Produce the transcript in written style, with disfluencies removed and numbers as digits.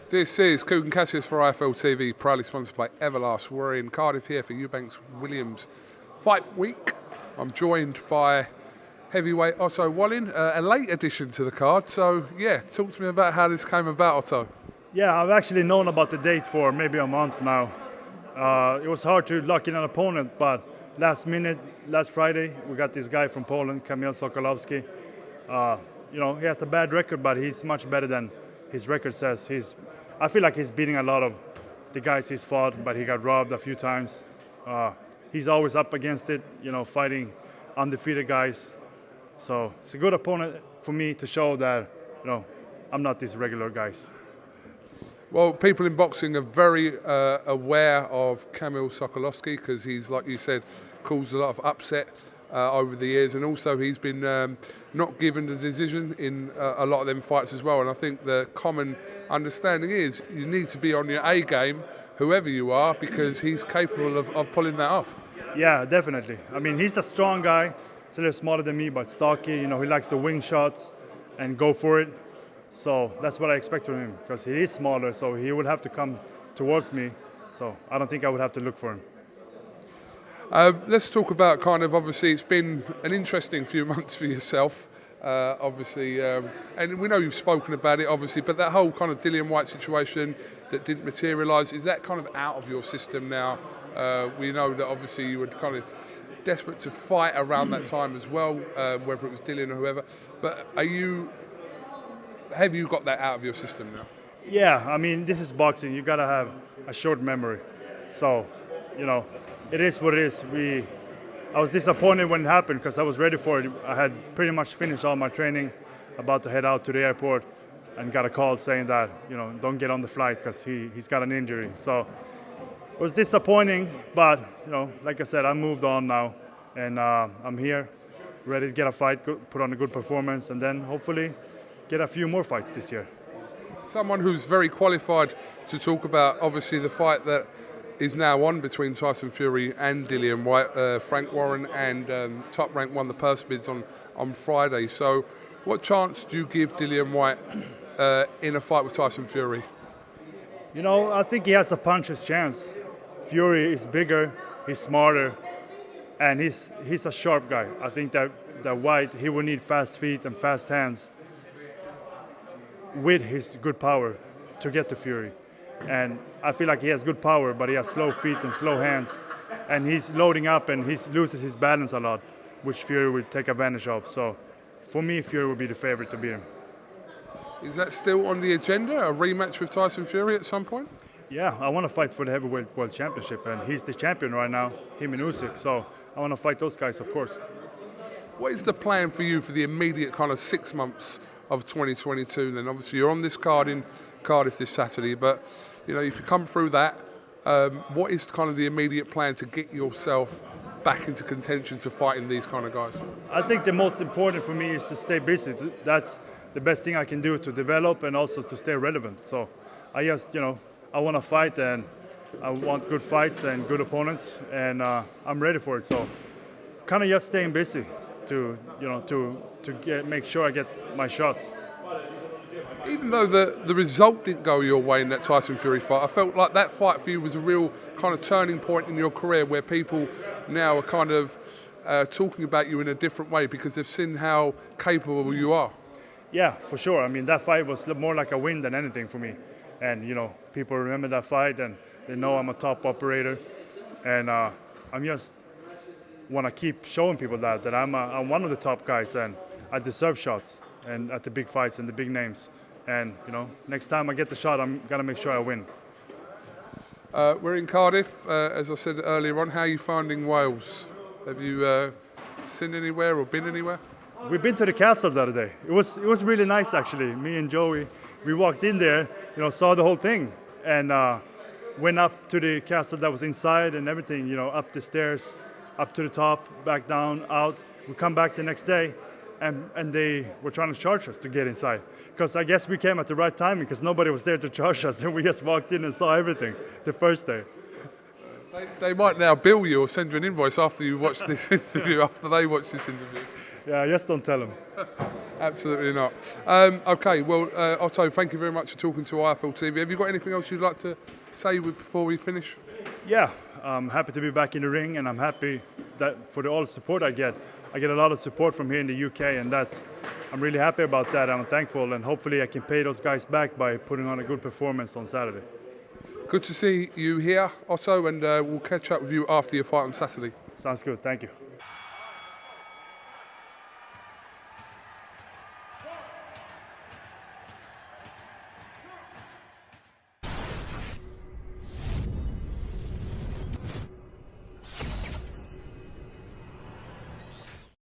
This is KUGAN CASSIUS for IFL TV, proudly sponsored by Everlast. We're in Cardiff here for Eubanks Williams Fight Week. I'm joined by heavyweight Otto Wallin, a late addition to the card. So, yeah, talk to me about how this came about, Otto. Yeah, I've actually known about the date for maybe a month now. It was hard to lock in an opponent, but last minute, last Friday, we got this guy from Poland, Kamil Sokolowski. He has a bad record, but he's much better than his record says. I feel like he's beating a lot of the guys he's fought, but he got robbed a few times. He's always up against it, fighting undefeated guys. So it's a good opponent for me to show that, I'm not these regular guys. Well, people in boxing are very aware of Kamil Sokolowski because he's, like you said, caused a lot of upset over the years, and also he's been not given the decision in a lot of them fights as well. And I think the common understanding is you need to be on your A game, whoever you are, because he's capable of pulling that off. Yeah, definitely. I mean, he's a strong guy. He's a little smaller than me, but stocky. He likes to wing shots and go for it. So that's what I expect from him, because he is smaller, so he would have to come towards me. So I don't think I would have to look for him. Let's talk about obviously it's been an interesting few months for yourself, obviously, and we know you've spoken about it, obviously, but that whole kind of Dillian Whyte situation that didn't materialise, is that kind of out of your system now? We know that obviously you were kind of desperate to fight around that time as well, whether it was Dillian or whoever, but have you got that out of your system now? Yeah, I mean, this is boxing. You got to have a short memory. So, it is what it is. I was disappointed when it happened because I was ready for it. I had pretty much finished all my training, about to head out to the airport, and got a call saying that, don't get on the flight because he's got an injury. So it was disappointing, but, like I said, I moved on now, and I'm here, ready to get a fight, put on a good performance, and then hopefully get a few more fights this year. Someone who's very qualified to talk about, obviously, the fight that is now on between Tyson Fury and Dillian Whyte. Frank Warren and Top Rank won the purse bids on Friday. So what chance do you give Dillian Whyte in a fight with Tyson Fury? I think he has a puncher's chance. Fury is bigger, he's smarter, and he's a sharp guy. I think that Whyte, he will need fast feet and fast hands with his good power to get to Fury. And I feel like he has good power, but he has slow feet and slow hands. And he's loading up and he loses his balance a lot, which Fury would take advantage of. So for me, Fury would be the favorite to beat him. Is that still on the agenda, a rematch with Tyson Fury at some point? Yeah, I want to fight for the heavyweight world championship, and he's the champion right now, him and Usyk. So I want to fight those guys, of course. What is the plan for you for the immediate kind of 6 months of 2022 then? Obviously you're on this card in Cardiff this Saturday, but if you come through that, what is kind of the immediate plan to get yourself back into contention to fighting these kind of guys? I think the most important for me is to stay busy. That's the best thing I can do to develop and also to stay relevant. So I just, I want to fight, and I want good fights and good opponents, and I'm ready for it. So kind of just staying busy to make sure I get my shots. Even though the result didn't go your way in that Tyson Fury fight, I felt like that fight for you was a real kind of turning point in your career where people now are kind of talking about you in a different way because they've seen how capable you are. Yeah, for sure. I mean, that fight was more like a win than anything for me. And, people remember that fight and they know I'm a top operator. And I'm just want to keep showing people that I'm one of the top guys and I deserve shots and at the big fights and the big names. And, next time I get the shot, I'm going to make sure I win. We're in Cardiff, as I said earlier on. How are you finding Wales? Have you seen anywhere or been anywhere? We've been to the castle the other day. It was really nice, actually. Me and Joey, we walked in there, saw the whole thing, and went up to the castle that was inside and everything, up the stairs, up to the top, back down, out. We come back the next day, and they were trying to charge us to get inside. Because I guess we came at the right time because nobody was there to charge us, and we just walked in and saw everything the first day. They might now bill you or send you an invoice after you watch this interview, after they watch this interview. Yeah, just don't tell them. Absolutely not. Okay, well, Otto, thank you very much for talking to IFL TV. Have you got anything else you'd like to say before we finish? Yeah, I'm happy to be back in the ring, and I'm happy that for all the support I get. I get a lot of support from here in the UK, and I'm really happy about that. I'm thankful, and hopefully I can pay those guys back by putting on a good performance on Saturday. Good to see you here, Otto, and we'll catch up with you after your fight on Saturday. Sounds good. Thank you.